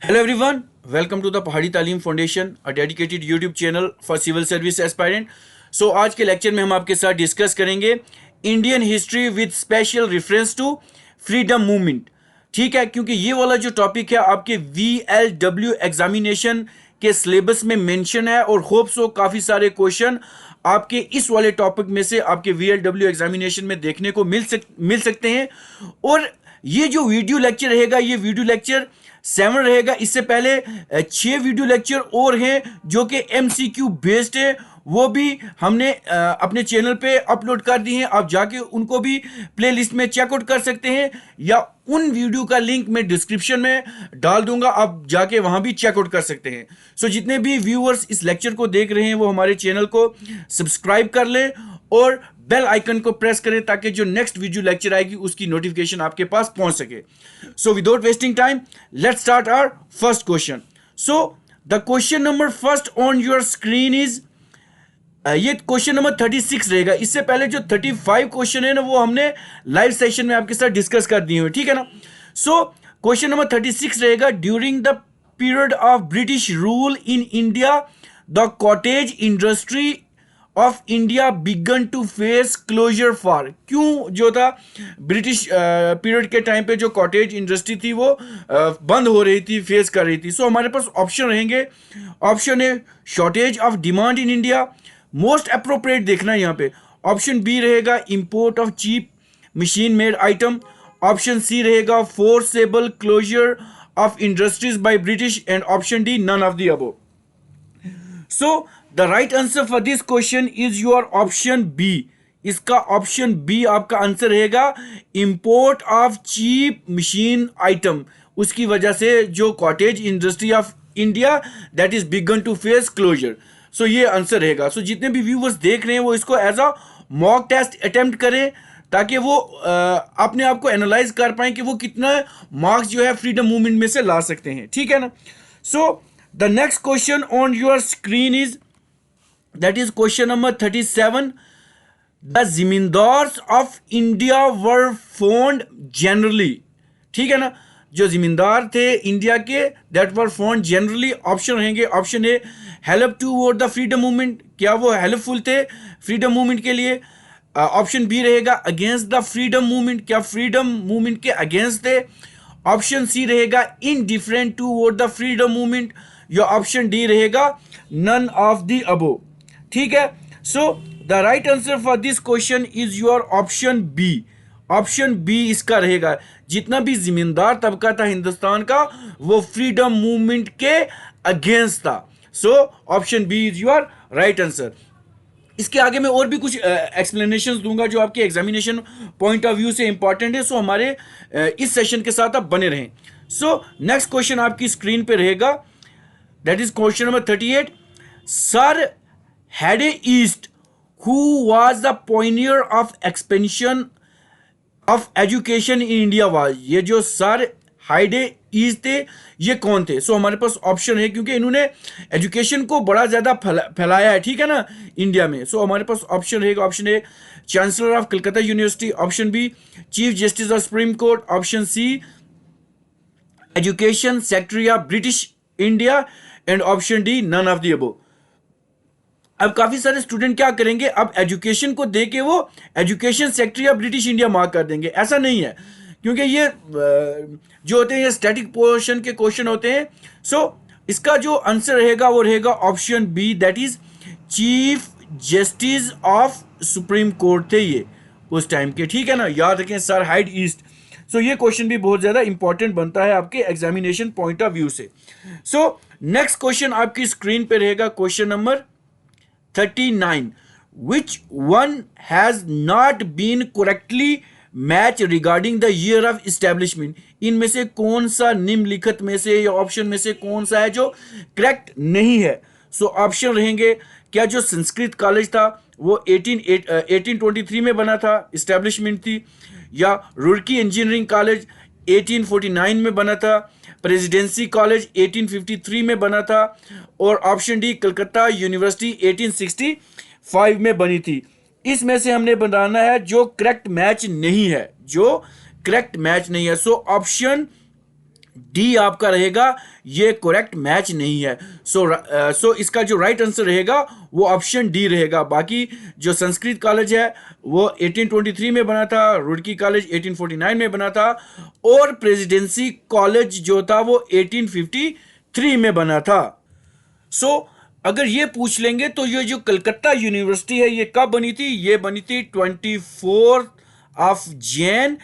Hello everyone, welcome to the पहाड़ी तालीम foundation, a dedicated YouTube channel for civil service aspirant. So आज के lecture में हम आपके साथ डिस्कस करेंगे Indian history with special reference to freedom movement. ठीक है, क्योंकि ये वाला जो टॉपिक है आपके VLW एग्जामिनेशन के सिलेबस में मेंशन है और होप सो काफ़ी सारे क्वेश्चन आपके इस वाले टॉपिक में से आपके VLW एग्जामिनेशन में देखने को मिल सकते हैं. और ये जो वीडियो लेक्चर रहेगा, ये वीडियो लेक्चर 7 रहेगा. इससे पहले 6 वीडियो लेक्चर और हैं जो कि MCQ बेस्ड है, वो भी हमने अपने चैनल पे अपलोड कर दी हैं. आप जाके उनको भी प्लेलिस्ट में चेकआउट कर सकते हैं या उन वीडियो का लिंक मैं डिस्क्रिप्शन में डाल दूंगा, आप जाके वहां भी चेकआउट कर सकते हैं. सो जितने भी व्यूअर्स इस लेक्चर को देख रहे हैं वो हमारे चैनल को सब्सक्राइब कर लें और बेल आइकन को प्रेस करें ताकि जो नेक्स्ट वीडियो लेक्चर आएगी उसकी नोटिफिकेशन आपके पास पहुंच सके. So without wasting time let's start our first question. So the question number first on your screen is, ये क्वेश्चन नंबर 36 रहेगा. इससे पहले जो 35 क्वेश्चन है ना वो हमने लाइव सेशन में आपके साथ डिस्कस कर दिए हुए, ठीक है ना. सो क्वेश्चन नंबर 36 रहेगा, during the period of British rule in India the cottage industry of India began to face closure for. क्यों जो था ब्रिटिश पीरियड के टाइम पे जो कॉटेज इंडस्ट्री थी वो बंद हो रही थी, फेस कर रही थी. सो हमारे पास ऑप्शन रहेंगे. Option A shortage of demand in India, most appropriate देखना है यहाँ पे. ऑप्शन बी रहेगा import of cheap machine made item. Option C रहेगा forcible closure of industries by British and option D none of the above. So the right answer for this question is your option B. इसका option B आपका answer रहेगा import of cheap machine item. उसकी वजह से जो cottage industry of India that is begun to face closure. So ये answer रहेगा. सो जितने भी व्यूवर्स देख रहे हैं वो इसको as a mock test attempt करें ताकि वो अपने आप को एनालाइज कर पाएं कि वो कितना मार्क्स जो है फ्रीडम मूवमेंट में से ला सकते हैं, ठीक है ना. So the next question on your screen is, that is question number 37. The zamindars of India were found generally. ठीक है ना, जो जिमींदार थे इंडिया के that were found generally. Option रहेंगे. Option A help toward the freedom movement, क्या वो helpful थे फ्रीडम मूवमेंट के लिए. ऑप्शन बी रहेगा अगेंस्ट द फ्रीडम मूवमेंट, क्या फ्रीडम मूवमेंट के अगेंस्ट थे. ऑप्शन सी रहेगा indifferent toward the freedom movement, या ऑप्शन डी रहेगा नन ऑफ द अबव. ठीक है. So the right answer for this question is your option B. Option B इसका रहेगा. जितना भी जिम्मेदार तबका था हिंदुस्तान का वो फ्रीडम मूवमेंट के अगेंस्ट था. So option B is your right answer. इसके आगे मैं और भी कुछ एक्सप्लेनेशन दूंगा जो आपके एग्जामिनेशन पॉइंट ऑफ व्यू से इंपॉर्टेंट है. सो हमारे इस सेशन के साथ आप बने रहें. सो नेक्स्ट क्वेश्चन आपकी स्क्रीन पे रहेगा, that is question number 38. Sir Hyde East who was the pioneer of expansion of education in India was. ये जो सर हाइडे ईस्ट थे ये कौन थे. सो हमारे पास ऑप्शन है क्योंकि इन्होंने एजुकेशन को बड़ा ज़्यादा फैलाया है, ठीक है ना, इंडिया में. सो हमारे पास ऑप्शन रहेगा. Option A chancellor of Calcutta university. Option B chief justice of supreme court. Option C education secretary of British India and option D none of the above. अब काफी सारे स्टूडेंट क्या करेंगे, अब एजुकेशन को दे के वो education secretary of British India mark कर देंगे. ऐसा नहीं है क्योंकि ये जो होते हैं ये स्टैटिक पोर्शन के क्वेश्चन होते हैं. सो इसका जो आंसर रहेगा वो रहेगा option B, that is chief justice of supreme court थे ये उस टाइम के, ठीक है ना. याद रखें सर हाइड ईस्ट. सो ये क्वेश्चन भी बहुत ज़्यादा इंपॉर्टेंट बनता है आपके एग्जामिनेशन पॉइंट ऑफ व्यू से. सो नेक्स्ट क्वेश्चन आपकी स्क्रीन पे रहेगा question number 39. Which one has not been correctly matched regarding the year of establishment? इनमें से कौन सा निम्नलिखित में से या ऑप्शन में से कौन सा है जो करेक्ट नहीं है. सो ऑप्शन रहेंगे, क्या जो संस्कृत कॉलेज था वो 1823 में बना था, इस्टेब्लिशमेंट थी, या रुड़की इंजीनियरिंग कॉलेज 1849 में बना था, प्रेसिडेंसी कॉलेज 1853 में बना था, और ऑप्शन डी कलकत्ता यूनिवर्सिटी 1865 में बनी थी. इसमें से हमने बनाना है जो करेक्ट मैच नहीं है, जो करेक्ट मैच नहीं है. सो ऑप्शन डी आपका रहेगा, ये करेक्ट मैच नहीं है। सो इसका जो राइट आंसर रहेगा वो ऑप्शन डी रहेगा। बाकी जो संस्कृत कॉलेज है वो 1823 में बना था, रुड़की कॉलेज 1849 में बना था, और प्रेसिडेंसी कॉलेज जो था वो 1853 में बना था। सो अगर ये पूछ लेंगे तो ये जो कलकत्ता यूनिवर्सिटी है ये कब बनी थी? ये बनी थी 24 जैन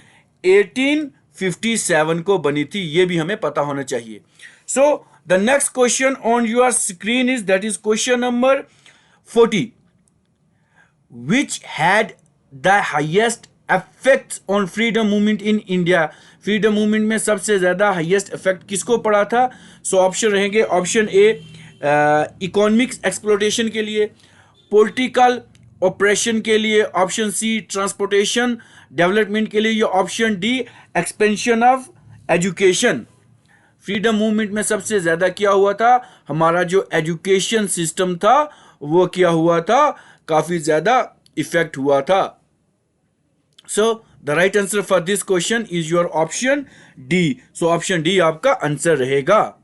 1857 को बनी थी। ये भी हमें पता होना चाहिए। सो the next question on your screen is, that is question number 40, which had the highest effect on freedom movement in India. Freedom movement में सबसे ज्यादा हाइएस्ट इफेक्ट किसको पड़ा था? सो ऑप्शन रहेंगे, ऑप्शन ए इकोनॉमिक्स एक्सप्लोटेशन के लिए, पॉलिटिकल ऑपरेशन के लिए, ऑप्शन सी ट्रांसपोर्टेशन डेवलपमेंट के लिए, या option D expansion of education. Freedom movement में सबसे ज्यादा क्या हुआ था? हमारा जो एजुकेशन सिस्टम था वो क्या हुआ था? काफी ज्यादा इफेक्ट हुआ था। सो the right answer for this question is your option D. So option D आपका आंसर रहेगा।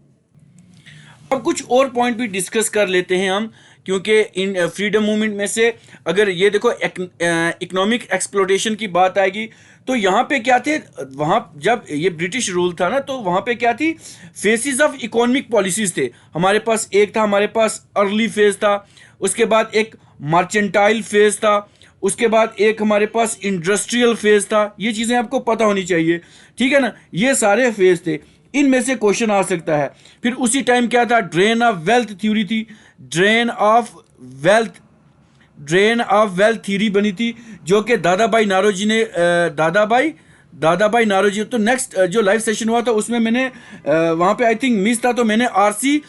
अब कुछ और पॉइंट भी डिस्कस कर लेते हैं हम, क्योंकि इन फ्रीडम मूवमेंट में से अगर ये देखो इकोनॉमिक एक्सप्लोटेशन की बात आएगी तो यहाँ पे क्या थे? वहाँ जब ये ब्रिटिश रूल था ना, तो वहाँ पे क्या थी? फेसेस ऑफ इकोनॉमिक पॉलिसीज थे हमारे पास। एक था हमारे पास अर्ली फेज था, उसके बाद एक मर्चेंटाइल फेज था, उसके बाद एक हमारे पास इंडस्ट्रियल फेज था। ये चीज़ें आपको पता होनी चाहिए, ठीक है ना? ये सारे फेज थे, इनमें से क्वेश्चन आ सकता है। फिर उसी टाइम क्या था? ड्रेन ऑफ वेल्थ थ्योरी थी, ड्रेन ऑफ वेल्थ थ्योरी बनी थी, जो कि दादा भाई नारोजी ने दादा भाई नारोजी। तो नेक्स्ट जो लाइव सेशन हुआ था उसमें मैंने वहाँ पे आई थिंक मिस था, तो मैंने आरसी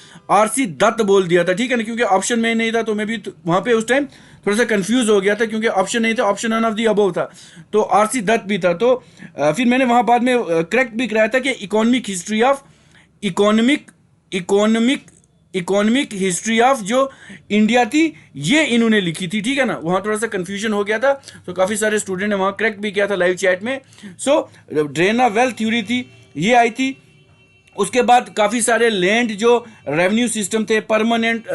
दत्त बोल दिया था, ठीक है ना? क्योंकि ऑप्शन में नहीं था, तो मैं भी वहाँ पे उस टाइम थोड़ा सा कंफ्यूज हो गया था, क्योंकि ऑप्शन नहीं था, option none of the above था, तो आरसी दत्त भी था। तो फिर मैंने वहाँ बाद में करेक्ट भी कराया था कि इकोनॉमिक हिस्ट्री ऑफ जो इंडिया थी ये इन्होंने लिखी थी, ठीक है ना? वहाँ थोड़ा सा कंफ्यूजन हो गया था, तो काफ़ी सारे स्टूडेंट ने वहाँ करेक्ट भी किया था लाइव चैट में। सो ड्रेन ऑफ वेल्थ थ्योरी थी, ये आई थी। उसके बाद काफ़ी सारे लैंड जो रेवेन्यू सिस्टम थे, परमानेंट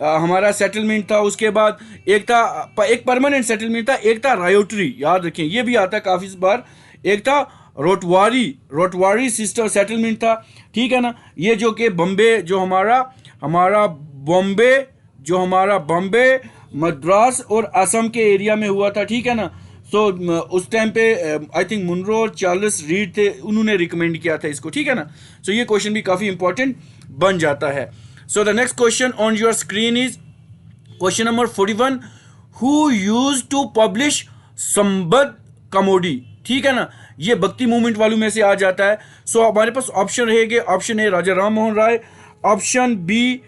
हमारा सेटलमेंट था। उसके बाद एक परमानेंट सेटलमेंट था, एक था रायोटरी, याद रखें ये भी आता है काफ़ी बार। एक था रोटवारी सिस्टम सेटलमेंट था, ठीक है ना? ये जो कि बॉम्बे जो हमारा बॉम्बे मद्रास और असम के एरिया में हुआ था, ठीक है ना? सो उस टाइम पे आई थिंक मुनरो और चार्ल्स रीड थे, उन्होंने रिकमेंड किया था इसको, ठीक है ना? सो ये क्वेश्चन भी काफ़ी इंपॉर्टेंट बन जाता है। So the next question on your screen is question number 41, who used to publish Sambad Kaumudi, ठीक है ना? ये भक्ति मूवमेंट वालों में से आ जाता है। सो हमारे पास ऑप्शन रहेंगे, option A Raja Ram Mohan Roy, option B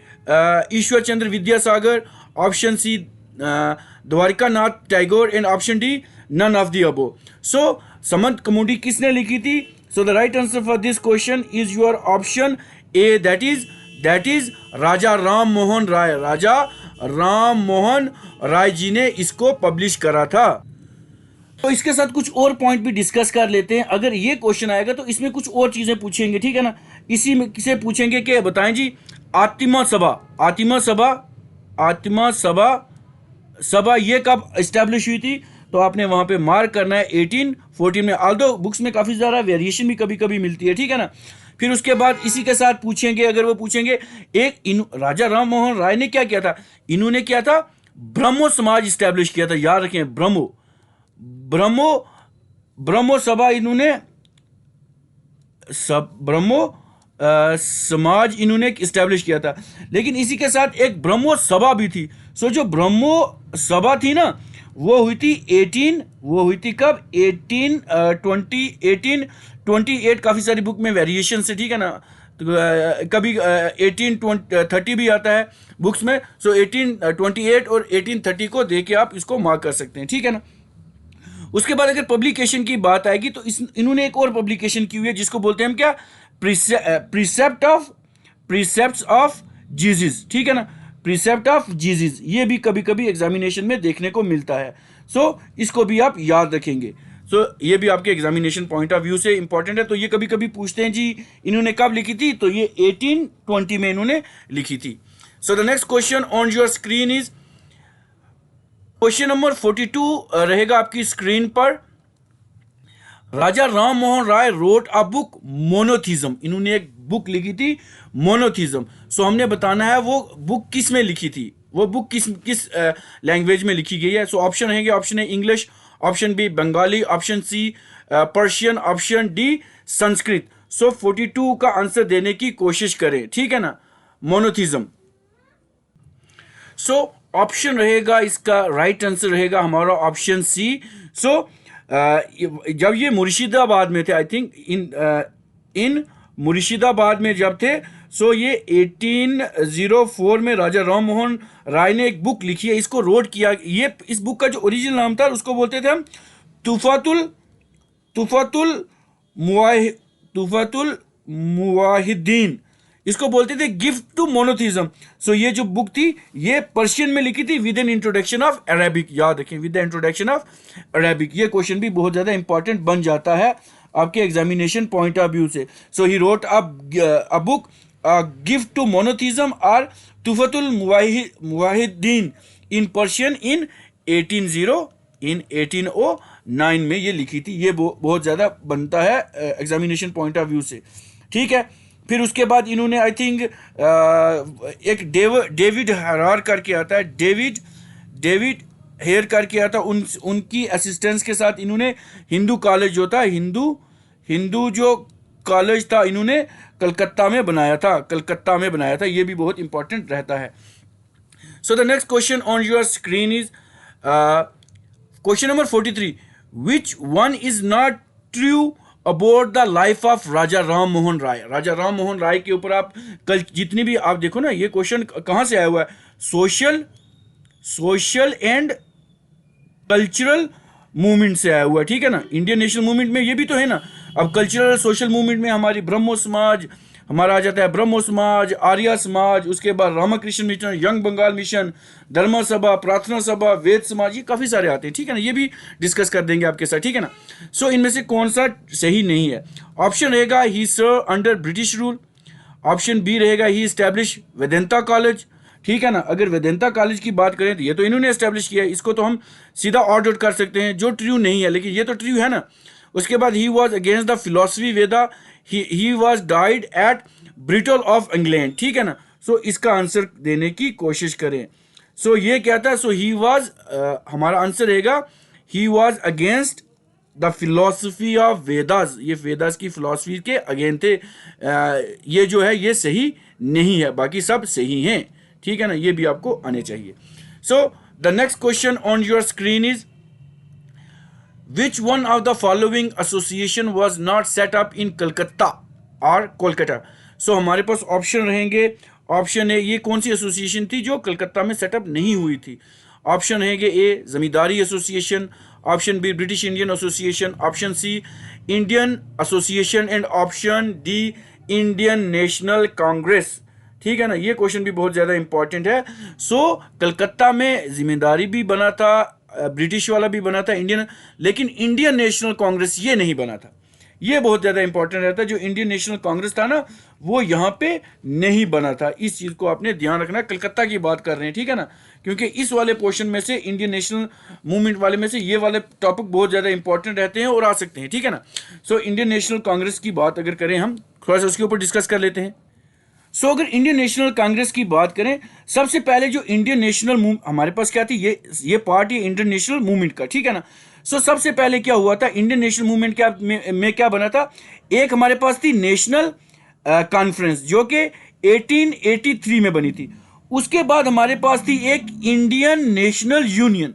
Ishwar Chandra Vidyasagar, option C Dwarka Nath Tagore, and option D none of the above. So Sambad Kaumudi किसने लिखी थी? So the right answer for this question is your option A, that is Raja Ram Mohan Roy. Raja Ram Mohan Roy ji ने इसको पब्लिश करा था। तो इसके साथ कुछ और पॉइंट भी डिस्कस कर लेते हैं। अगर ये क्वेश्चन आएगा तो इसमें कुछ और चीजें पूछेंगे, ठीक है ना? इसी में किसे पूछेंगे कि बताएं जी, आत्मा सभा ये कब एस्टेब्लिश हुई थी? तो आपने वहां पे मार्क करना है 1814 में। ऑल्दो बुक्स में काफी ज्यादा वेरिएशन भी कभी कभी मिलती है, ठीक है ना? फिर उसके बाद इसी के साथ पूछेंगे, अगर वो पूछेंगे राजा राम मोहन राय ने क्या किया था? इन्होंने क्या था? ब्रह्मो समाज इस्टेब्लिश किया था, याद रखें, ब्रह्मो सभा इन्होंने ब्रह्मो समाज इन्होंने इस्टेब्लिश किया था। लेकिन इसी के साथ एक ब्रह्मो सभा भी थी। सो जो ब्रह्मो सभा थी ना, वो हुई थी कब? 1828। काफ़ी सारी बुक में वेरिएशन से, ठीक है ना? तो कभी 1830 भी आता है बुक्स में। सो 1828 और 1830 को दे के आप इसको मार्क कर सकते हैं, ठीक है ना? उसके बाद अगर पब्लिकेशन की बात आएगी तो इन्होंने एक और पब्लिकेशन की हुई है जिसको बोलते हैं हम क्या? प्रीसेप्ट्स ऑफ जीसस, ठीक है ना? प्रीसेप्ट ऑफ जीसस, ये भी कभी कभी एग्जामिनेशन में देखने को मिलता है। सो इसको भी आप याद रखेंगे। सो ये भी आपके एग्जामिनेशन पॉइंट ऑफ व्यू से इंपॉर्टेंट है। तो ये कभी कभी पूछते हैं जी इन्होंने कब लिखी थी, तो ये 1820 में इन्होंने लिखी थी। So the next question on your screen is question number 42 रहेगा आपकी स्क्रीन पर। राजा राम मोहन राय रोट अ बुक मोनोथिज्म, इन्होंने एक बुक लिखी थी मोनोथिज्म। सो हमने बताना है वो बुक किस में लिखी थी, वो बुक किस लैंग्वेज में लिखी गई है। सो ऑप्शन रहेंगे, option A English, option B Bengali, option C Persian, option D Sanskrit. So 42 का आंसर देने की कोशिश करें, ठीक है ना, मोनोथिज्म। सो ऑप्शन रहेगा इसका राइट आंसर रहेगा हमारा ऑप्शन सी। सो जब ये मुर्शिदाबाद में थे, आई थिंक इन मुर्शिदाबाद में जब थे, सो ये 1804 में राजा राम मोहन राय ने एक बुक लिखी है, इसको रोड किया। ये इस बुक का जो ओरिजिनल नाम था उसको बोलते थे हम तुफातुल मुवाहिदीन, इसको बोलते थे गिफ्ट टू मोनोथिज्म। सो ये जो बुक थी ये पर्शियन में लिखी थी with an introduction of Arabic, याद रखें with the introduction of Arabic. ये क्वेश्चन भी बहुत ज्यादा इंपॉर्टेंट बन जाता है आपके एग्जामिनेशन पॉइंट ऑफ व्यू से। So he wrote a book gift to monotheism और तुफतुल मुवाहिदीन इन पर्शियन इन 1809 में ये लिखी थी। ये बहुत ज़्यादा बनता है एग्जामिनेशन पॉइंट ऑफ व्यू से, ठीक है। फिर उसके बाद इन्होंने आई थिंक एक डेविड हरार करके आता है, डेविड हेयर करके आता, उनकी असिस्टेंस के साथ इन्होंने हिंदू कॉलेज जो था, हिंदू जो कॉलेज था इन्होंने कलकत्ता में बनाया था। ये भी बहुत इंपॉर्टेंट रहता है। So the next question on your screen is question number 43, which one is not true about the life of Raja Ram Mohan Roy. Raja Ram Mohan Roy के ऊपर आप कल जितनी भी आप देखो ना, ये क्वेश्चन कहाँ से आया हुआ है, सोशल एंड कल्चरल मूवमेंट से आया हुआ है, ठीक है ना। इंडियन नेशनल मूवमेंट में ये भी तो है ना। अब कल्चरल सोशल मूवमेंट में हमारी ब्रह्मो समाज, हमारा आ जाता है ब्रह्मो समाज, आर्य समाज, उसके बाद Ramakrishna mission, young Bengal mission, Dharma Sabha, प्रार्थना सभा, वेद समाज, ये काफ़ी सारे आते हैं, ठीक है ना। ये भी डिस्कस कर देंगे आपके साथ, ठीक है ना। सो इनमें से कौन सा सही नहीं है। ऑप्शन रहेगा he serve under British rule, option B रहेगा ही इस्टेब्लिश वेदांता कॉलेज, ठीक है ना। अगर वेदांता कॉलेज की बात करें तो ये तो इन्होंने एस्टेब्लिश किया है, इसको तो हम सीधा ऑड आउट कर सकते हैं, जो ट्रू नहीं है, लेकिन ये तो ट्रू है ना। उसके बाद he was against the philosophy Veda, he was died eight brittle of England, ठीक है ना। सो इसका आंसर देने की कोशिश करें। सो ये क्या था, सो ही वॉज, हमारा आंसर रहेगा he was against the philosophy of Vedas, ये वेदास की फिलोसफी के अगेंस्ट थे। ये जो है ये सही नहीं है, बाकी सब सही हैं, ठीक है ना। ये भी आपको आने चाहिए। सो the next question on your screen is which one of the following association was not set up इन कलकत्ता और कोलकाता। सो हमारे पास ऑप्शन रहेंगे, ऑप्शन ए ये कौन सी एसोसिएशन थी जो कलकत्ता में सेटअप नहीं हुई थी। ऑप्शन रहेंगे A Zamindari Association, option B British Indian Association, option C Indian Association and option D Indian National Congress, ठीक है ना। ये क्वेश्चन भी बहुत ज़्यादा इंपॉर्टेंट है। सो कलकत्ता में जिम्मेदारी भी बना था, ब्रिटिश वाला भी बना था इंडियन, लेकिन इंडियन नेशनल कांग्रेस ये नहीं बना था। ये बहुत ज़्यादा इंपॉर्टेंट रहता है, जो इंडियन नेशनल कांग्रेस था ना वो यहाँ पे नहीं बना था। इस चीज़ को आपने ध्यान रखना, कलकत्ता की बात कर रहे हैं, ठीक है ना, क्योंकि इस वाले पोर्शन में से इंडियन नेशनल मूवमेंट वाले में से ये वाले टॉपिक बहुत ज़्यादा इंपॉर्टेंट रहते हैं और आ सकते हैं, ठीक है ना। सो इंडियन नेशनल कांग्रेस की बात अगर करें हम, थोड़ा सा उसके ऊपर डिस्कस कर लेते हैं। सो अगर इंडियन नेशनल कांग्रेस की बात करें, सबसे पहले जो इंडियन नेशनल हमारे पास क्या थी, ये पार्ट, ये इंडियन नेशनल मूवमेंट का, ठीक है ना। सो सबसे पहले क्या हुआ था, इंडियन नेशनल मूवमेंट में क्या बना था, एक हमारे पास थी नेशनल कॉन्फ्रेंस जो कि 1883 में बनी थी। उसके बाद हमारे पास थी एक इंडियन नेशनल यूनियन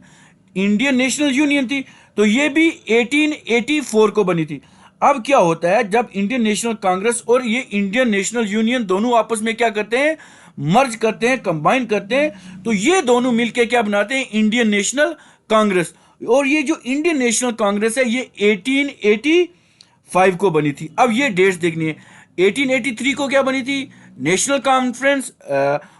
थी, तो ये भी 1884 को बनी थी। अब क्या होता है, जब इंडियन नेशनल कांग्रेस और ये इंडियन नेशनल यूनियन दोनों आपस में क्या करते हैं, मर्ज करते हैं, कंबाइन करते हैं, तो ये दोनों मिलकर क्या बनाते हैं, इंडियन नेशनल कांग्रेस। और ये जो इंडियन नेशनल कांग्रेस है ये 1885 को बनी थी। अब ये डेट्स देखनी है, 1883 को क्या बनी थी, नेशनल कॉन्फ्रेंस,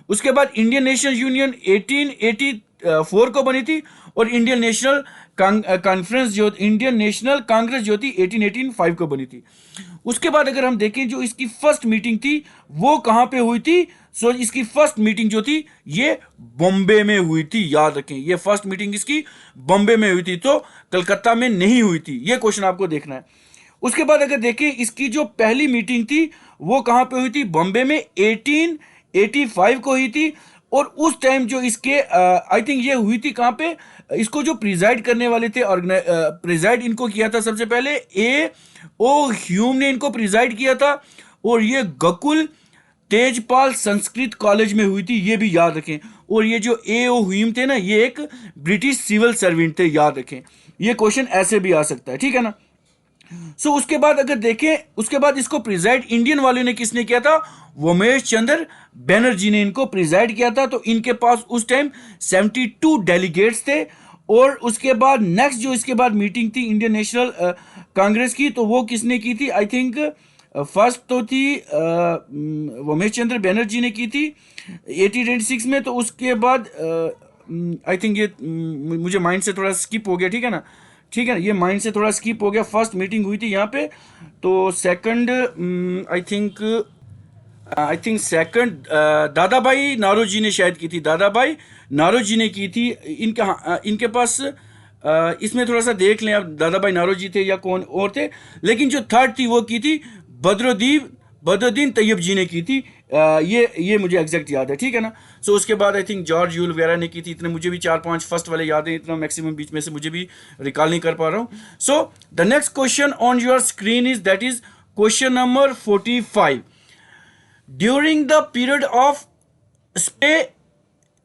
उसके बाद इंडियन नेशनल यूनियन 1884 को बनी थी, और इंडियन नेशनल कॉन्फ्रेंस जो इंडियन नेशनल कांग्रेस जो थी 1885 को बनी थी। उसके बाद अगर हम देखें जो इसकी फर्स्ट मीटिंग थी वो कहां पे हुई थी। सो इसकी फर्स्ट मीटिंग जो थी ये बॉम्बे में हुई थी, याद रखें ये फर्स्ट मीटिंग इसकी बॉम्बे में हुई थी, तो कलकत्ता में नहीं हुई थी, ये क्वेश्चन आपको देखना है। उसके बाद अगर देखें इसकी जो पहली मीटिंग थी वो कहां पे हुई थी, बॉम्बे में 1885 को हुई थी। और उस टाइम जो इसके आई थिंक ये हुई थी कहां पे, इसको जो प्रिजाइड करने वाले थे, प्रिजाइड इनको किया था सबसे पहले ए ओ ह्यूम ने इनको प्रिजाइड किया था। और ये गकुल तेजपाल संस्कृत कॉलेज में हुई थी, ये भी याद रखें। और ये जो ए ओ ह्यूम थे ना ये एक ब्रिटिश सिविल सर्वेंट थे, याद रखें। ये क्वेश्चन ऐसे भी आ सकता है, ठीक है ना। सो उसके बाद अगर देखें उसके बाद इसको प्रिजाइड इंडियन वाले ने किसने किया था, वोमेश चंद्र बैनर्जी ने इनको प्रिजाइड किया था। तो इनके पास उस टाइम 72 डेलीगेट्स थे। और उसके बाद नेक्स्ट जो इसके बाद मीटिंग थी इंडियन नेशनल कांग्रेस की, तो वो किसने की थी, आई थिंक फर्स्ट तो थी वोमेश चंद्र बैनर्जी ने की थी 1886 में। तो उसके बाद आई थिंक ये मुझे माइंड से थोड़ा स्किप हो गया, ठीक है ना, ठीक है, ये माइंड से थोड़ा स्किप हो गया। फर्स्ट मीटिंग हुई थी यहाँ पे, तो सेकंड आई थिंक सेकंड दादा भाई नारोजी ने शायद की थी, दादा भाई नारोजी ने की थी। इनके पास इसमें थोड़ा सा देख लें आप, दादा भाई नारोजी थे या कौन और थे। लेकिन जो थर्ड थी वो की थी बदरुद्दीन तैयब जी ने की थी। ये मुझे एग्जैक्ट याद है, ठीक है ना। सो उसके बाद आई थिंक जॉर्ज यूल वगैरह ने की थी। इतने मुझे भी 4-5 फर्स्ट वाले याद हैं, इतना मैक्सिमम बीच में से मुझे भी रिकॉल नहीं कर पा रहा हूँ। So the next question on your screen is that is question number 45। During the period of sepoy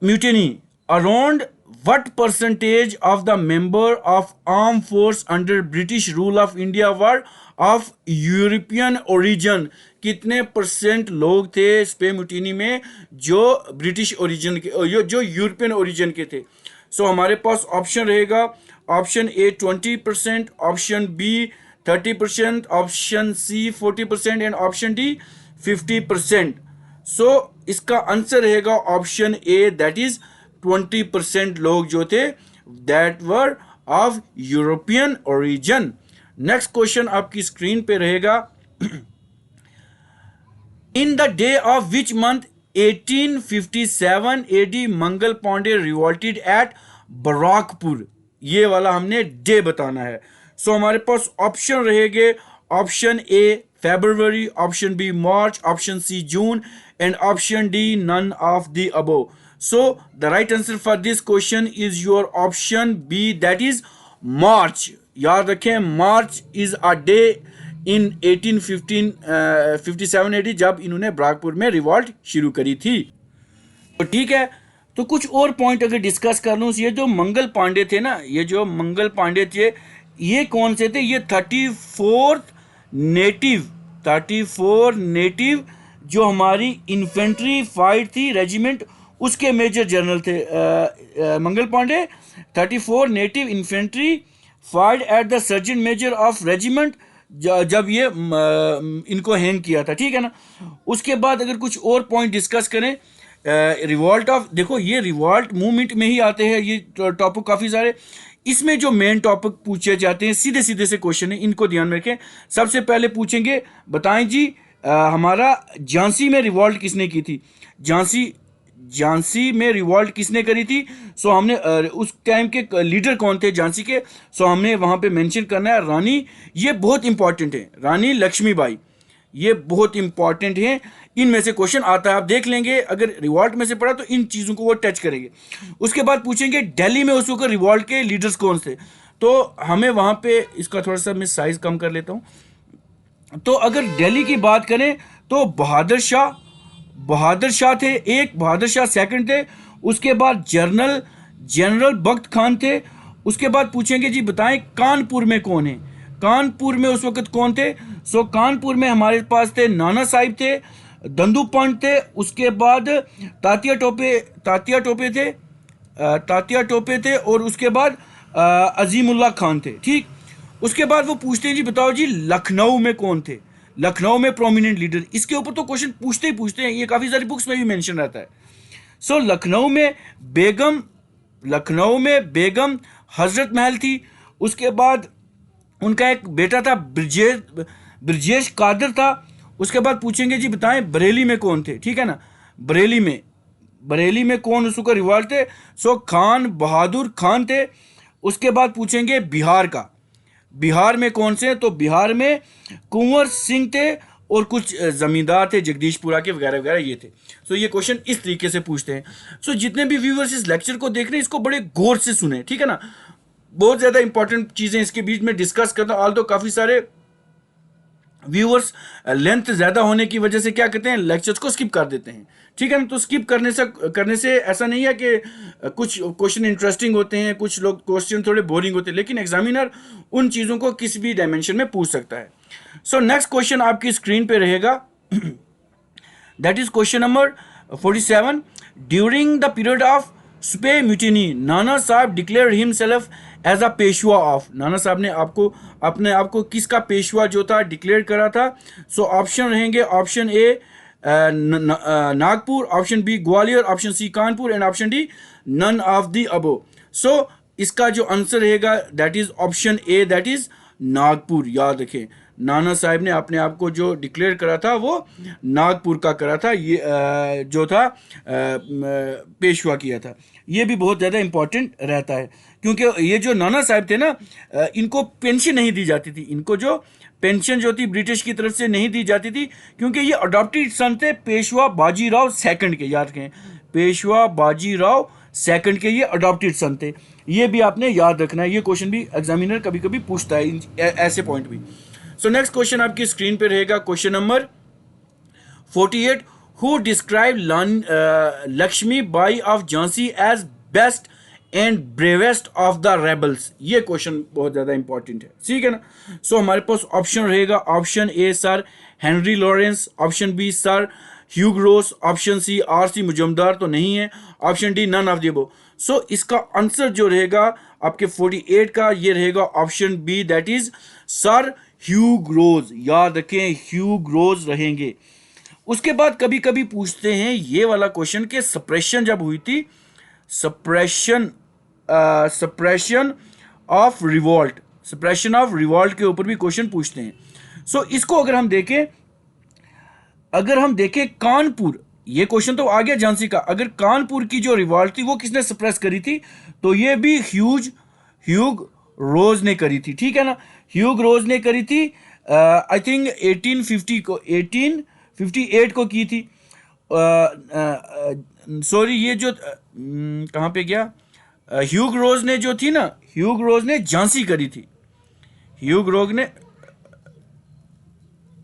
mutiny, around what percentage of the member of armed force under British rule of India were of European origin? कितने percent लोग थे स्पे mutiny में जो British origin के, जो European origin के थे। So हमारे पास ऑप्शन रहेगा, option A 20%, option B 30%, option C 40% and option D 50%। So इसका आंसर रहेगा ऑप्शन ए, दैट इज 20% लोग जो थे that were of European origin. Next question आपकी स्क्रीन पे रहेगा, in the day of which month 1857 AD Mangal Pandey revolted at Barrackpore. ये वाला हमने डे बताना है। सो हमारे पास ऑप्शन रहेंगे, option A February, option B March, option C June and option D none of the above. So the right answer for this question is your option B, that is March. याद रखें March is a day in 1857 AD जब इन्होंने बराकपुर में revolt शुरू करी थी। तो ठीक है, तो कुछ और पॉइंट अगर डिस्कस कर लूँ, ये जो मंगल पांडे थे ना, ये जो मंगल पांडे थे ये कौन से थे, ये 34 नेटिव जो हमारी इन्फेंट्री फाइट थी रेजिमेंट, उसके मेजर जनरल थे Mangal Pandey. 34 native infantry fight at the sergeant major of regiment जब ये इनको हैंग किया था, ठीक है ना। उसके बाद अगर कुछ और पॉइंट डिस्कस करें, रिवॉल्ट ऑफ, देखो ये रिवॉल्ट मूवमेंट में ही आते हैं ये टॉपिक काफ़ी सारे। इसमें जो मेन टॉपिक पूछे जाते हैं सीधे सीधे से क्वेश्चन है, इनको ध्यान में रखें। सबसे पहले पूछेंगे, बताएं जी हमारा झांसी में रिवॉल्ट किसने की थी, झांसी में रिवॉल्ट किसने करी थी। सो हमने उस टाइम के लीडर कौन थे झांसी के, सो हमने वहाँ पे मेंशन करना है रानी, ये बहुत इंपॉर्टेंट है, रानी लक्ष्मीबाई, ये बहुत इंपॉर्टेंट है। इनमें से क्वेश्चन आता है, आप देख लेंगे, अगर रिवॉल्ट में से पढ़ा तो इन चीज़ों को वो टच करेंगे। उसके बाद पूछेंगे दिल्ली में उस वक्त रिवॉल्ट के लीडर्स कौन थे, तो हमें वहाँ पे इसका थोड़ा सा मैं साइज कम कर लेता हूँ। तो अगर दिल्ली की बात करें तो बहादुर शाह थे एक, बहादुर शाह सेकंड थे। उसके बाद जनरल बख्त खान थे। उसके बाद पूछेंगे जी बताएं कानपुर में कौन है, कानपुर में उस वक्त कौन थे। सो कानपुर में हमारे पास थे नाना साहिब थे, दंदू पंत थे। उसके बाद तात्या टोपे थे और उसके बाद अजीमुल्ला खान थे, ठीक। उसके बाद वो पूछते हैं जी बताओ जी लखनऊ में कौन थे, लखनऊ में प्रोमिनेंट लीडर। इसके ऊपर तो क्वेश्चन पूछते हैं, ये काफ़ी सारी बुक्स में भी मेंशन रहता है। सो लखनऊ में बेगम हजरत महल थी, उसके बाद उनका एक बेटा था ब्रजेश कादर था, उसके बाद पूछेंगे जी बताएं बरेली में कौन थे, ठीक है ना, बरेली में कौन उसका रिवाल्ट थे, सो खान बहादुर खान थे। उसके बाद पूछेंगे बिहार का, बिहार में कौन से, तो बिहार में कुंवर सिंह थे और कुछ जमींदार थे जगदीशपुरा के वगैरह वगैरह ये थे। सो ये क्वेश्चन इस तरीके से पूछते हैं। सो जितने भी व्यूअर्स इस लेक्चर को देख रहे हैं इसको बड़े गौर से सुने, ठीक है ना, बहुत ज़्यादा इंपॉर्टेंट चीज़ें इसके बीच में डिस्कस करता हूँ। तो काफ़ी सारे व्यूअर्स लेंथ ज़्यादा होने की वजह से क्या करते हैं, लेक्चर्स को स्किप कर देते हैं, ठीक है ना। तो स्किप करने से ऐसा नहीं है कि कुछ क्वेश्चन इंटरेस्टिंग होते हैं, कुछ लोग क्वेश्चन थोड़े बोरिंग होते हैं, लेकिन एग्जामिनर उन चीज़ों को किसी भी डायमेंशन में पूछ सकता है। सो नेक्स्ट क्वेश्चन आपकी स्क्रीन पे रहेगा, that is question number 47। During the period of sepoy mutiny Nana Sahab declared himself as a Peshwa of, Nana Sahab ने अपने आप को किसका पेशवा जो था डिक्लेयर करा था। सो ऑप्शन रहेंगे, option A Nagpur, option B Gwalior, option C Kanpur and option D none of the above. So इसका जो आंसर रहेगा that is option A, that is Nagpur. याद रखें, नाना साहब ने अपने आप को जो डिक्लेयर करा था वो नागपुर का करा था, ये जो था पेशवा किया था। ये भी बहुत ज़्यादा इंपॉर्टेंट रहता है क्योंकि ये जो नाना साहब थे ना, इनको पेंशन नहीं दी जाती थी, इनको जो पेंशन जो थी ब्रिटिश की तरफ से नहीं दी जाती थी क्योंकि ये अडॉप्टेड सन थे पेशवा बाजीराव सेकंड के। याद रखें, पेशवा बाजीराव सेकंड के ये अडॉप्टेड सन थे, ये भी आपने याद रखना है। ये क्वेश्चन भी एग्जामिनर कभी कभी पूछता है ऐसे पॉइंट भी। सो नेक्स्ट क्वेश्चन आपकी स्क्रीन पे रहेगा, question number 48। Who describe Lakshmi Bai of Jhansi as best and bravest of the rebels. ये क्वेश्चन बहुत ज़्यादा इंपॉर्टेंट है, ठीक है ना। सो हमारे पास ऑप्शन रहेगा, option A Sir Henry Lawrence, option B Sir Hugh Rose, option C R C. Majumdar तो नहीं है, option D none of the above. So इसका आंसर जो रहेगा आपके 48 का ये रहेगा option B, that is sir Hugh Rose. याद रखें, ह्यूग रोज रहेंगे। उसके बाद कभी कभी पूछते हैं ये वाला क्वेश्चन कि सप्रेशन जब हुई थी, suppression of revolt, suppression of revolt के ऊपर भी क्वेश्चन पूछते हैं। सो इसको अगर हम देखें कानपुर, ये क्वेश्चन तो आ गया झांसी का, अगर कानपुर की जो रिवॉल्ट थी वो किसने सप्रेस करी थी, तो ये भी ह्यूग रोज ने करी थी, ठीक है ना। ह्यूग रोज ने करी थी, आई थिंक 1858 को की थी। सॉरी, ये जो कहाँ पे गया, ह्यूग रोज ने जो थी ना, ह्यूग रोज ने झांसी करी थी, ह्यूग रोज ने,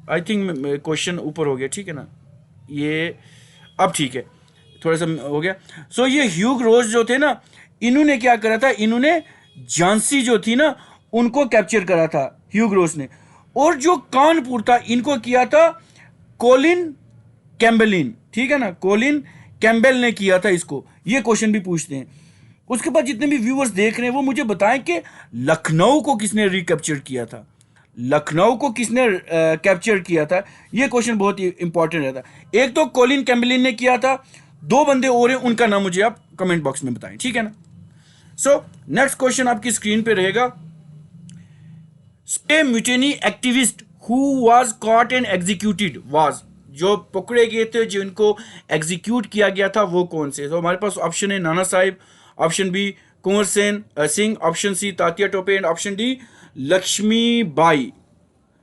आई थिंक क्वेश्चन ऊपर हो गया, ठीक है ना, ये अब ठीक है, थोड़ा सा हो गया। सो ये ह्यूग रोज जो थे ना, इन्होंने क्या करा था, इन्होंने झांसी जो थी ना उनको कैप्चर करा था ह्यूग रोज ने, और जो कानपुर था इनको किया था कोलिन कैम्बेलिन, ठीक है ना, कोलिन कैम्बेल ने किया था इसको। ये क्वेश्चन भी पूछते हैं। उसके बाद जितने भी व्यूअर्स देख रहे हैं वो मुझे बताएं कि लखनऊ को किसने रिकैप्चर किया था, लखनऊ को किसने कैप्चर किया था। ये क्वेश्चन बहुत ही इंपॉर्टेंट रहता है। एक तो कोलिन कैम्बेलिन ने किया था, दो बंदे और हैं, उनका नाम मुझे आप कमेंट बॉक्स में बताएं, ठीक है ना। सो नेक्स्ट क्वेश्चन आपकी स्क्रीन पे रहेगा, sepoy mutiny activist who was caught and executed was, जो पकड़े गए थे, जिनको एग्जीक्यूट किया गया था, वो कौन से। तो हमारे पास ऑप्शन है Nana Sahib, option B Kunwar Singh, option C Tatya Tope and option D Lakshmi Bai.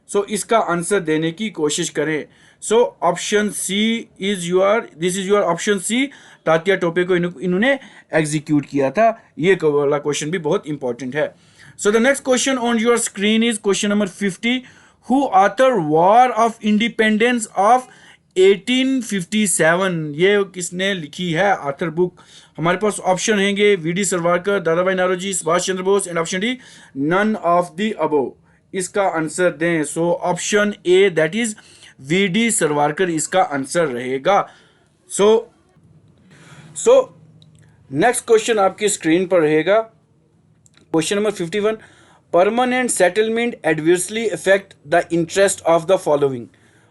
So इसका आंसर देने की कोशिश करें। So option C is your option C, Tatya Tope को इन्होंने एग्जीक्यूट किया था। ये वाला क्वेश्चन भी बहुत इंपॉर्टेंट है। So the next question on your screen is question number 50। Who author war of independence of 1857, ये किसने लिखी है ऑथर बुक। हमारे पास ऑप्शन रहेंगे V D. Savarkar, Dadabhai Naoroji, Subhash Chandra Bose and option D none of the above. इसका आंसर दें। So option A, that is V D. Savarkar इसका आंसर रहेगा। सो नेक्स्ट क्वेश्चन आपकी स्क्रीन पर रहेगा, question number 51। Permanent settlement adversely affect the interest of the following.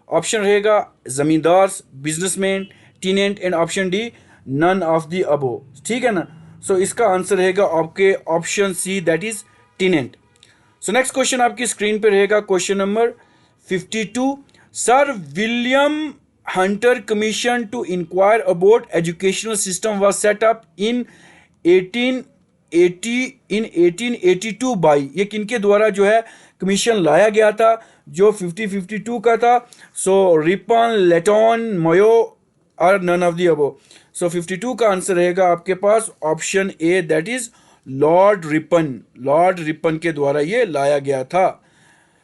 Option रहेगा zamindar, businessman, tenant and option D none of the above, ठीक है ना। So इसका आंसर रहेगा आपके option C, that is tenant. So next question आपकी screen पे रहेगा question number 52। Sir William Hunter commission to inquire about educational system was set up in 1882 by, ये किनके द्वारा जो है कमीशन लाया गया था जो 52 का था? सो रिपन, लेटन, मयो और नन ऑफ दी अबो। सो 52 का आंसर रहेगा आपके पास option A, that is Lord Ripon. Lord Ripon के द्वारा ये लाया गया था।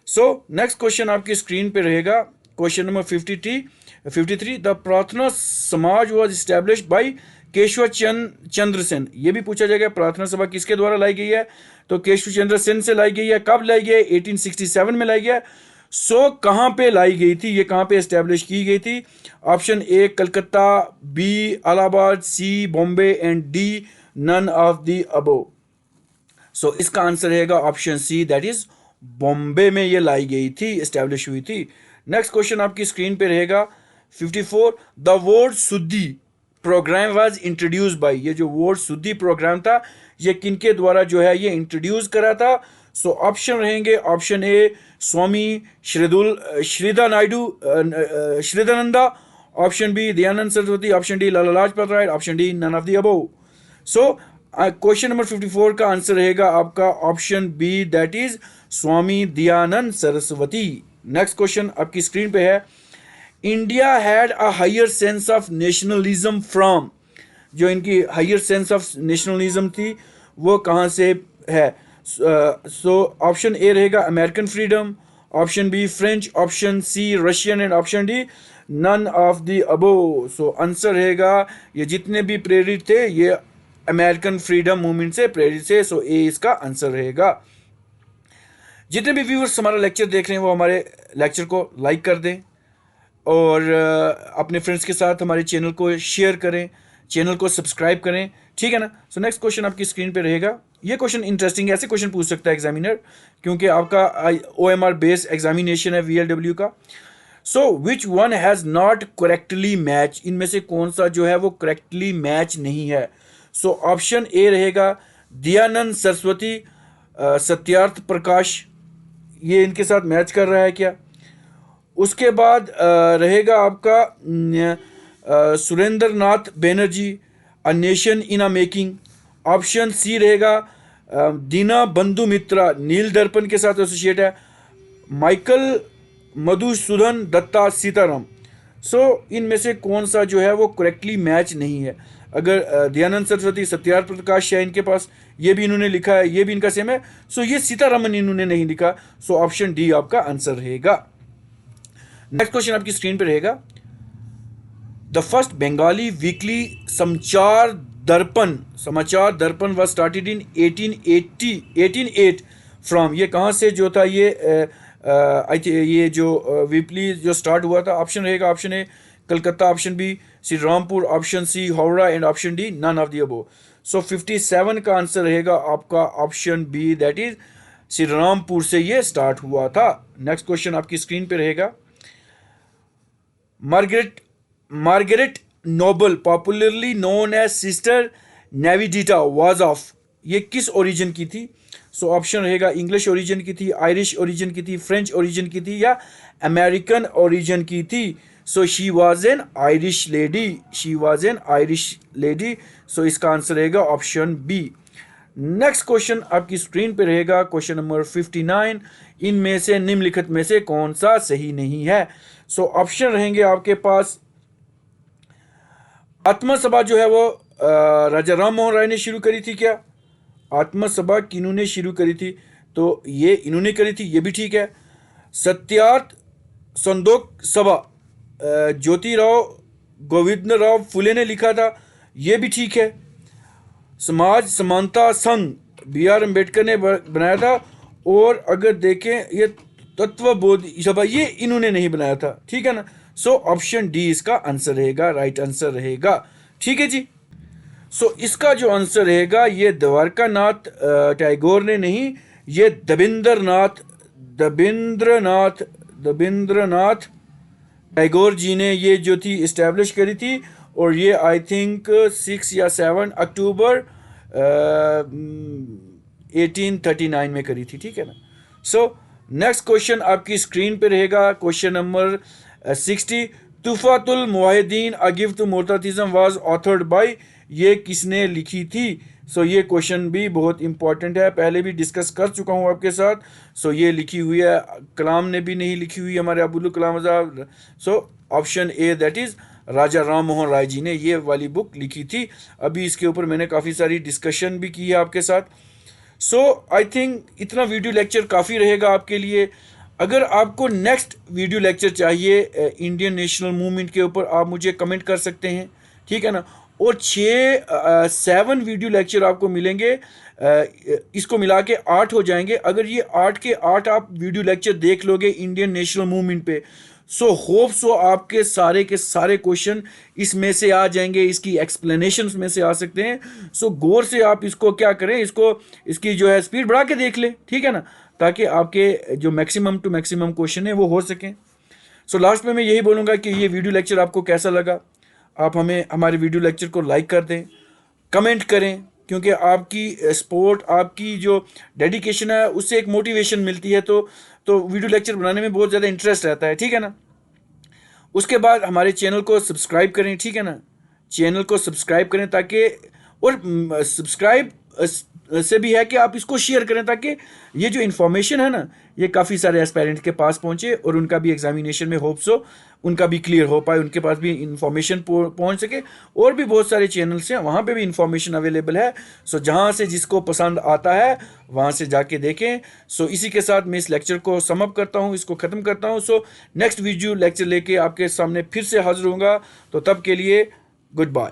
सो नेक्स्ट क्वेश्चन आपकी स्क्रीन पे रहेगा question number 53। The Prarthana Samaj was establish by Keshav Chandra Sen. ये भी पूछा जाएगा प्रार्थना सभा किसके द्वारा लाई गई है? तो केशव चंद्र सेन से लाई गई है। कब लाई गई है? 1867 में लाई गया है। सो कहाँ पे लाई गई थी, ये कहाँ पे एस्टेब्लिश की गई थी? Option A Calcutta, B Allahabad, C Bombay and D none of the above. So इसका आंसर रहेगा option C, that is Bombay में ये लाई गई थी, एस्टेब्लिश हुई थी। नेक्स्ट क्वेश्चन आपकी स्क्रीन पे रहेगा 54। द वर्ड शुद्धि प्रोग्राम वाज इंट्रोड्यूस बाय, ये जो वर्ड शुद्धि प्रोग्राम था ये किनके द्वारा जो है ये इंट्रोड्यूस करा था? सो ऑप्शन रहेंगे option A Swami Shrida Naidu Shraddhananda, option B Dayanand Saraswati, option D Lala Lajpat Rai, option D none of the above. So question number 54 का आंसर रहेगा आपका option B, that is Swami Dayanand Saraswati. Next question आपकी स्क्रीन पे है। India had a higher sense of nationalism from, जो इनकी higher sense of nationalism थी वो कहाँ से है? सो ऑप्शन ए रहेगा American freedom, option B French, option C Russian and option D none of the above. So answer रहेगा ये जितने भी प्रेरित थे ये अमेरिकन फ्रीडम मूवमेंट से प्रेरित थे। सो ए इसका आंसर रहेगा। जितने भी व्यूअर्स हमारा लेक्चर देख रहे हैं वो हमारे लेक्चर को लाइक कर दें और अपने फ्रेंड्स के साथ हमारे चैनल को शेयर करें, चैनल को सब्सक्राइब करें, ठीक है ना? सो नेक्स्ट क्वेश्चन आपकी स्क्रीन पे रहेगा। ये क्वेश्चन इंटरेस्टिंग है, ऐसे क्वेश्चन पूछ सकता है एग्जामिनर क्योंकि आपका OMR बेस्ड एग्जामिनेशन है VLW का। So which one has not correctly match, इनमें से कौन सा जो है वो करेक्टली मैच नहीं है? सो ऑप्शन ए रहेगा दयानंद सरस्वती, सत्यार्थ प्रकाश, ये इनके साथ मैच कर रहा है क्या? उसके बाद रहेगा आपका Surendra Nath Banerjee, a nation in a making. Option C रहेगा दीना बंधु मित्रा, नील दर्पण के साथ एसोसिएट है। माइकल मधुसूदन दत्ता सीताराम। सो इनमें से कौन सा जो है वो करेक्टली मैच नहीं है? अगर दयानंद सरस्वती, सत्यार्थ प्रकाश है इनके पास, ये भी इन्होंने लिखा है, ये भी इनका सेम है। सो ये सीतारामन इन्होंने नहीं लिखा। सो ऑप्शन डी आपका आंसर रहेगा। नेक्स्ट क्वेश्चन आपकी स्क्रीन पे रहेगा। द फर्स्ट बंगाली वीकली समाचार दर्पण वाज स्टार्टेड इन 1808 फ्रॉम, ये कहाँ से जो था ये जो वीकली जो स्टार्ट हुआ था? ऑप्शन रहेगा option A Calcutta, option B Shri Rampur, option C Howrah and option D none of the above. So 57 का आंसर रहेगा आपका option B, that is Shri Rampur से ये स्टार्ट हुआ था। नेक्स्ट क्वेश्चन आपकी स्क्रीन पे रहेगा। Margaret Noble, popularly known as sister Nivedita, was of, ये किस ओरिजिन की थी? सो ऑप्शन रहेगा इंग्लिश ओरिजिन की थी, आयरिश ओरिजिन की थी, फ्रेंच ओरिजिन की थी या अमेरिकन ओरिजिन की थी? So she was an Irish lady. So इसका आंसर रहेगा ऑप्शन बी। नेक्स्ट क्वेश्चन आपकी स्क्रीन पे रहेगा क्वेश्चन नंबर 59। इनमें से निम्नलिखित में से कौन सा सही नहीं है? सो ऑप्शन रहेंगे आपके पास। आत्मा सभा जो है वो राजा राम मोहन राय ने शुरू करी थी क्या? आत्मा सभा किन्होंने शुरू करी थी? तो ये इन्होंने करी थी, ये भी ठीक है। सत्यार्थ संदोक सभा ज्योतिराव गोविंदराव फुले ने लिखा था, ये भी ठीक है। समाज समानता संघ BR अम्बेडकर ने बनाया था। और अगर देखें ये तत्वबोध सभा, ये इन्होंने नहीं बनाया था, ठीक है ना? सो ऑप्शन डी इसका आंसर रहेगा, राइट आंसर रहेगा, ठीक है जी। सो इसका जो आंसर रहेगा ये द्वारकानाथ टैगोर ने नहीं, ये दबिंद्रनाथ टैगोर जी ने ये जो थी इस्टेब्लिश करी थी। और ये आई थिंक 6 या 7 अक्टूबर 1839 में करी थी, ठीक है ना। सो नेक्स्ट क्वेश्चन आपकी स्क्रीन पे रहेगा, question number 60। Tuhfatul Muwahhidin a gift to monotheism was authored by, ये किसने लिखी थी? सो ये क्वेश्चन भी बहुत इंपॉर्टेंट है, पहले भी डिस्कस कर चुका हूँ आपके साथ। सो ये लिखी हुई है, कलाम ने भी नहीं लिखी हुई, हमारे Abul Kalam Azad. So option A that is Raja Ram Mohan Roy ji ने ये वाली बुक लिखी थी। अभी इसके ऊपर मैंने काफ़ी सारी डिस्कशन भी की है आपके साथ। सो आई थिंक इतना वीडियो लेक्चर काफ़ी रहेगा आपके लिए। अगर आपको नेक्स्ट वीडियो लेक्चर चाहिए इंडियन नेशनल मूवमेंट के ऊपर, आप मुझे कमेंट कर सकते हैं, ठीक है ना। और 7 वीडियो लेक्चर आपको मिलेंगे, इसको मिला के 8 हो जाएंगे। अगर ये 8 के 8 आप वीडियो लेक्चर देख लोगे इंडियन नेशनल मूवमेंट पे, सो होप सो आपके सारे के सारे क्वेश्चन इसमें से आ जाएंगे, इसकी एक्सप्लेनेशन में से आ सकते हैं। सो गौर से आप इसको क्या करें, इसकी जो है स्पीड बढ़ा के देख लें, ठीक है ना, ताकि आपके जो मैक्सिमम टू मैक्सिमम क्वेश्चन है वो हो सकें। सो लास्ट में मैं यही बोलूँगा कि ये वीडियो लेक्चर आपको कैसा लगा, आप हमें हमारे वीडियो लेक्चर को लाइक कर दें, कमेंट करें, क्योंकि आपकी सपोर्ट, आपकी जो डेडिकेशन है, उससे एक मोटिवेशन मिलती है। तो वीडियो लेक्चर बनाने में बहुत ज़्यादा इंटरेस्ट रहता है, ठीक है ना। उसके बाद हमारे चैनल को सब्सक्राइब करें, ठीक है ना, चैनल को सब्सक्राइब करें ताकि, और सब्सक्राइब से भी है कि आप इसको शेयर करें ताकि ये जो इन्फॉर्मेशन है ना, ये काफ़ी सारे एस्पायरेंट के पास पहुंचे और उनका भी एग्जामिनेशन में होप्स हो उनका भी क्लियर हो पाए, उनके पास भी इंफॉर्मेशन पहुंच सके। और भी बहुत सारे चैनल्स हैं, वहाँ पे भी इंफॉर्मेशन अवेलेबल है। सो जहाँ से जिसको पसंद आता है वहाँ से जाके देखें। सो इसी के साथ मैं इस लेक्चर को समअप करता हूँ, इसको ख़त्म करता हूँ। सो नेक्स्ट वीडियो लेक्चर लेके आपके सामने फिर से हाजिर होऊंगा, तो तब के लिए गुड बाय।